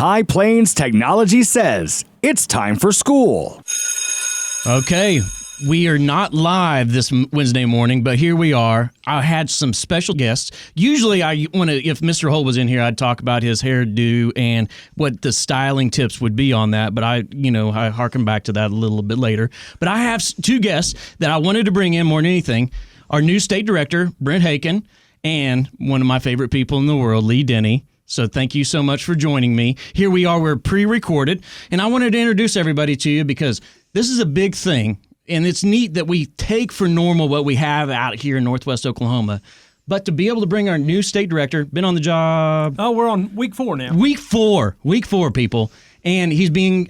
High Plains Technology says it's time for school. Okay, we are not live this Wednesday morning, but here we are. I had some special guests. Usually, if Mr. Holt was in here, I'd talk about his hairdo and what the styling tips would be on that. But I harken back to that a little bit later. But I have two guests that I wanted to bring in more than anything. Our new state director, Brent Haken, and one of my favorite people in the world, Lee Denny. So thank you so much for joining me. Here we are. We're pre-recorded. And I wanted to introduce everybody to you because this is a big thing. And it's neat that we take for normal what we have out here in Northwest Oklahoma. But to be able to bring our new state director, been on the job. Oh, we're on week 4 now. Week four, people. And he's being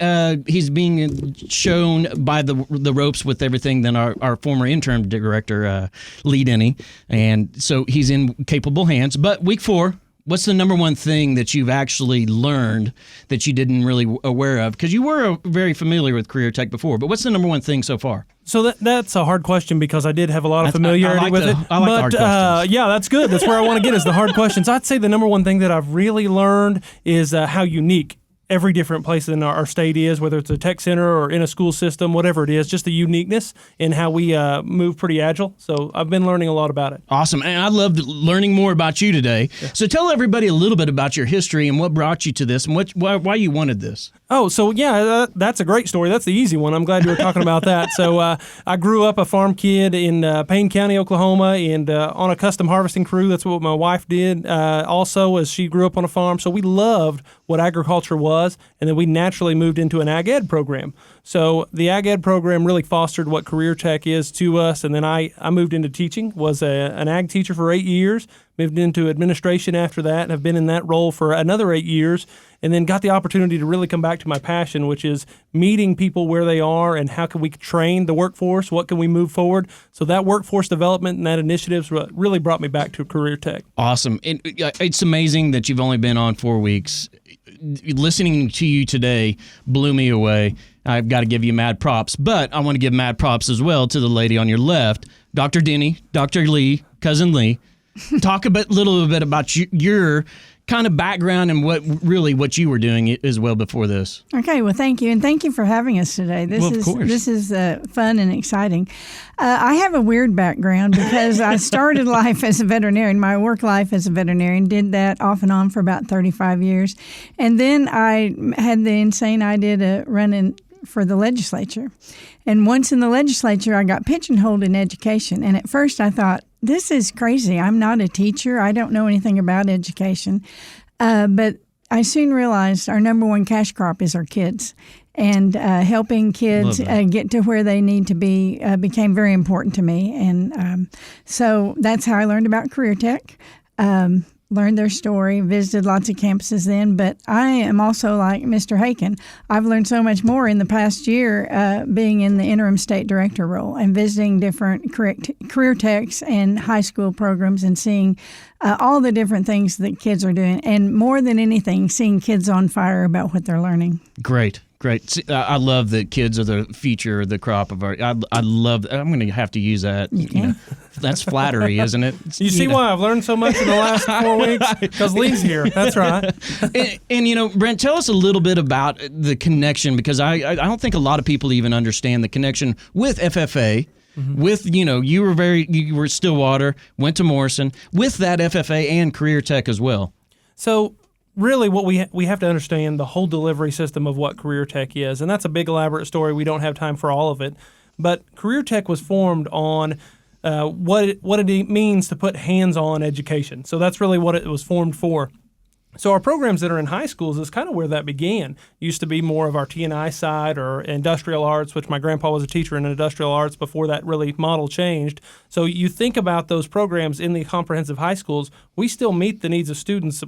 shown by the ropes with everything than our former interim director, Lee Denny. And so he's in capable hands. But week 4, what's the number one thing that you've actually learned that you didn't really aware of? Because you were very familiar with CareerTech before, but what's the number one thing so far? So that's a hard question because I did have a lot of familiarity with it. I like the hard questions. Yeah, that's good. That's where I want to get is the hard questions. I'd say the number one thing that I've really learned is how unique every different place in our state is, whether it's a tech center or in a school system, whatever it is, just the uniqueness in how we move pretty agile. So I've been learning a lot about it. Awesome. And I loved learning more about you today. Yeah. So tell everybody a little bit about your history and what brought you to this and why you wanted this. Oh, so yeah, that's a great story. That's the easy one. I'm glad you were talking about that. So I grew up a farm kid in Payne County, Oklahoma, and on a custom harvesting crew. That's what my wife did also, as she grew up on a farm. So we loved what agriculture was, and then we naturally moved into an ag ed program. So the ag ed program really fostered what CareerTech is to us, and then I moved into teaching, was an ag teacher for 8 years, moved into administration after that, and have been in that role for another 8 years, and then got the opportunity to really come back to my passion, which is meeting people where they are and how can we train the workforce, what can we move forward. So that workforce development and that initiatives really brought me back to CareerTech. Awesome. It's amazing that you've only been on 4 weeks. Listening to you today blew me away. I've got to give you mad props, but I want to give mad props as well to the lady on your left, Dr. Denny, Dr. Lee, Cousin Lee. Talk a little bit about your kind of background and what you were doing as well before this. Okay, well, thank you, and thank you for having us today. This is fun and exciting. I have a weird background because I started life as a veterinarian. My work life as a veterinarian, did that off and on for about 35 years, and then I had the insane idea to run for the legislature. And once in the legislature, I got pigeonholed in education. And at first I thought, this is crazy. I'm not a teacher. I don't know anything about education. But I soon realized our number one cash crop is our kids. And helping kids get to where they need to be became very important to me. And so that's how I learned about CareerTech. Learned their story, visited lots of campuses then, but I am also like Mr. Haken. I've learned so much more in the past year being in the interim state director role and visiting different career techs and high school programs and seeing all the different things that kids are doing. And more than anything, seeing kids on fire about what they're learning. Great. I love that kids are the feature, the crop of our. I love. I'm going to have to use that. You can. That's flattery, isn't it? You see why I've learned so much in the last 4 weeks? Because Lee's here. That's right. And Brent, tell us a little bit about the connection, because I don't think a lot of people even understand the connection with FFA. Mm-hmm. With, you were at Stillwater, went to Morrison, with that FFA and CareerTech as well. So really what we have to understand the whole delivery system of what CareerTech is, and that's a big elaborate story. We don't have time for all of it. But CareerTech was formed on what it means to put hands-on education. So that's really what it was formed for. So our programs that are in high schools is kind of where that began. Used to be more of our T&I side or industrial arts, which my grandpa was a teacher in industrial arts before that really model changed. So you think about those programs in the comprehensive high schools, we still meet the needs of students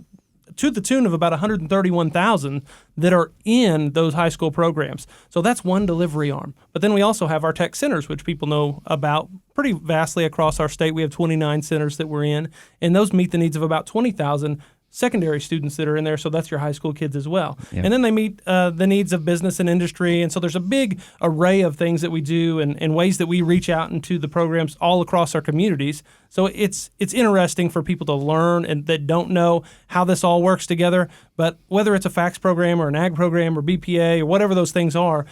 to the tune of about 131,000 that are in those high school programs. So that's one delivery arm. But then we also have our tech centers, which people know about pretty vastly across our state. We have 29 centers that we're in, and those meet the needs of about 20,000 secondary students that are in there, so that's your high school kids as well. Yeah. And then they meet the needs of business and industry, and so there's a big array of things that we do and ways that we reach out into the programs all across our communities. So it's interesting for people to learn and that don't know how this all works together. But whether it's a FACS program or an ag program or BPA or whatever those things are,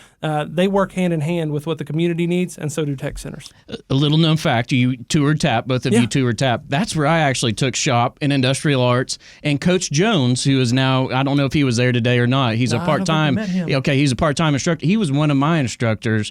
they work hand in hand with what the community needs, and so do tech centers. A little known fact, you toured TAP, both of you toured TAP. That's where I actually took shop in industrial arts. And Coach Jones, who is now, I don't know if he was there today or not, he's a part-time, he's a part-time instructor. He was one of my instructors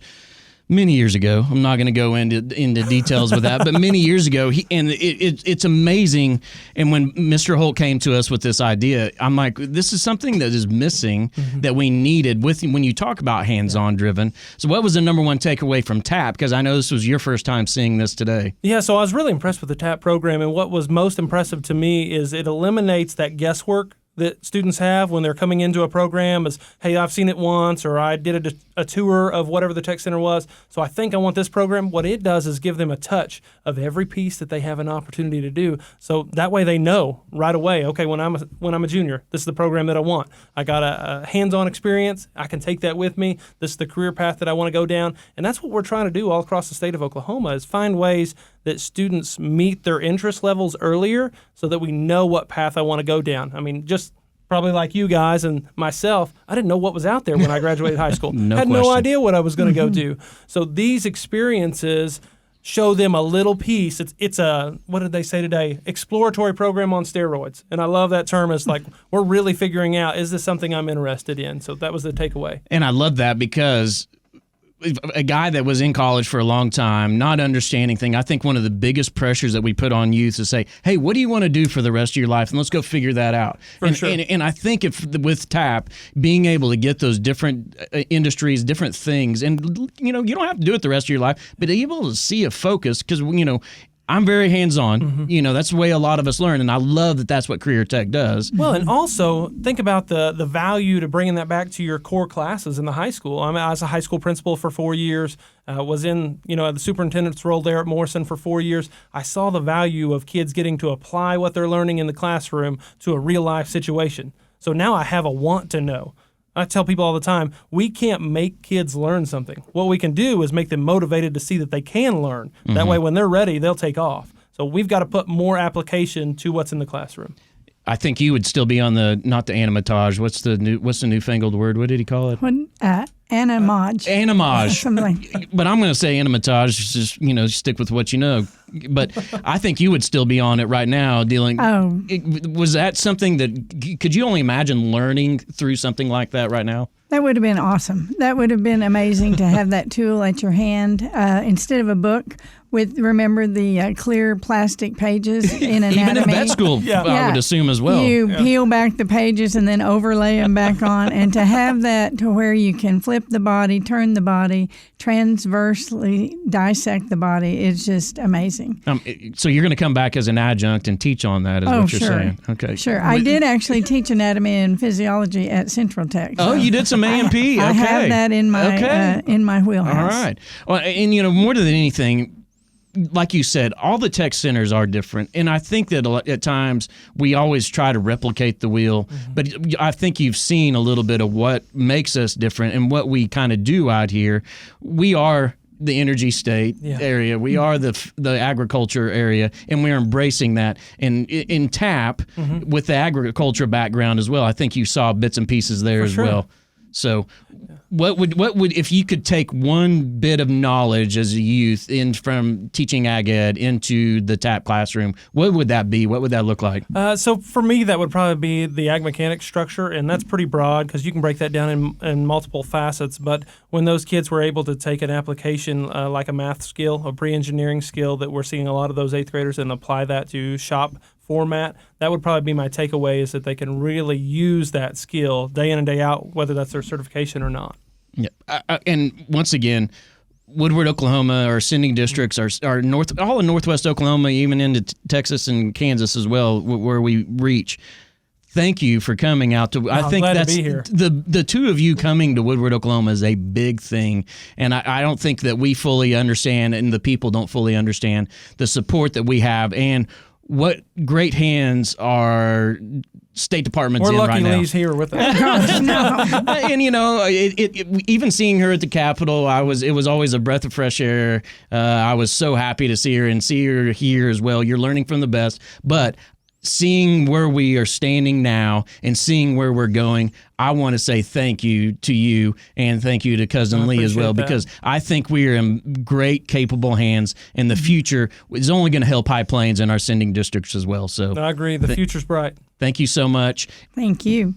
many years ago. I'm not going to go into details with that, but many years ago, it's amazing. And when Mr. Holt came to us with this idea, I'm like, this is something that is missing that we needed when you talk about hands-on driven. So what was the number one takeaway from TAP? Because I know this was your first time seeing this today. Yeah, so I was really impressed with the TAP program, and what was most impressive to me is it eliminates that guesswork that students have when they're coming into a program is, hey, I've seen it once, or I did a tour of whatever the tech center was, so I think I want this program. What it does is give them a touch of every piece that they have an opportunity to do. So that way they know right away, okay, when I'm a junior, this is the program that I want. I got a hands-on experience. I can take that with me. This is the career path that I want to go down. And that's what we're trying to do all across the state of Oklahoma, is find ways that students meet their interest levels earlier so that we know what path I want to go down. I mean, just probably like you guys and myself, I didn't know what was out there when I graduated high school. Had no idea what I was going to go do. So these experiences show them a little piece. It's a, what did they say today? Exploratory program on steroids. And I love that term. It's like, we're really figuring out, is this something I'm interested in? So that was the takeaway. And I love that, because a guy that was in college for a long time, not understanding things, I think one of the biggest pressures that we put on youth is say, hey, what do you want to do for the rest of your life? And let's go figure that out. And I think with TAP, being able to get those different industries, different things, and you don't have to do it the rest of your life, but able to see a focus, because I'm very hands-on. That's the way a lot of us learn, and I love that that's what CareerTech does. Well, and also think about the value to bringing that back to your core classes in the high school. I was a high school principal for 4 years, was in the superintendent's role there at Morrison for 4 years. I saw the value of kids getting to apply what they're learning in the classroom to a real-life situation. So now I have a want to know. I tell people all the time, we can't make kids learn something. What we can do is make them motivated to see that they can learn. That way, when they're ready, they'll take off. So we've got to put more application to what's in the classroom. I think you would still be on not the animatage. What's the newfangled word? What did he call it? Animage. Animage. But I'm going to say animatage. Just stick with what you know. But I think you would still be on it right now dealing. Was that something that, could you only imagine learning through something like that right now? That would have been awesome. That would have been amazing to have that tool at your hand instead of a book with, remember, the clear plastic pages in anatomy. Even in vet school, I would assume as well. You peel back the pages and then overlay them back on. And to have that to where you can flip the body, turn the body, transversely dissect the body, it's just amazing. So you're going to come back as an adjunct and teach on that, is what you're saying? Okay. Sure. I did actually teach anatomy and physiology at Central Tech. So you did some A&P? Okay. I have that in my wheelhouse. All right. Well, and more than anything, like you said, all the tech centers are different. And I think that at times we always try to replicate the wheel. But I think you've seen a little bit of what makes us different and what we kind of do out here. We are the energy state area. We are the agriculture area, and we're embracing that. And in TAP, with the agriculture background as well, I think you saw bits and pieces there as well. So what would if you could take one bit of knowledge as a youth from teaching ag ed into the TAP classroom, what would that be? What would that look like? So for me, that would probably be the ag mechanics structure, and that's pretty broad because you can break that down in multiple facets. But when those kids were able to take an application like a math skill, a pre-engineering skill that we're seeing a lot of those 8th graders, and apply that to shop format, that would probably be my takeaway, is that they can really use that skill day in and day out, whether that's their certification or not. Yeah, and once again, Woodward, Oklahoma, our sending districts are all in Northwest Oklahoma, even into Texas and Kansas as well, where we reach. Thank you for coming out to. I think that's the two of you coming to Woodward, Oklahoma is a big thing, and I don't think that we fully understand, and the people don't fully understand the support that we have and what great hands our State Department's We're in lucky right now. Lee's here with us. And even seeing her at the Capitol, it was always a breath of fresh air. I was so happy to see her and see her here as well. You're learning from the best, but seeing where we are standing now and seeing where we're going, I want to say thank you to you and thank you to Cousin Lee as well, because I think we are in great, capable hands, and the future is only going to help High Plains and our sending districts as well. So I agree. The future's bright. Thank you so much. Thank you.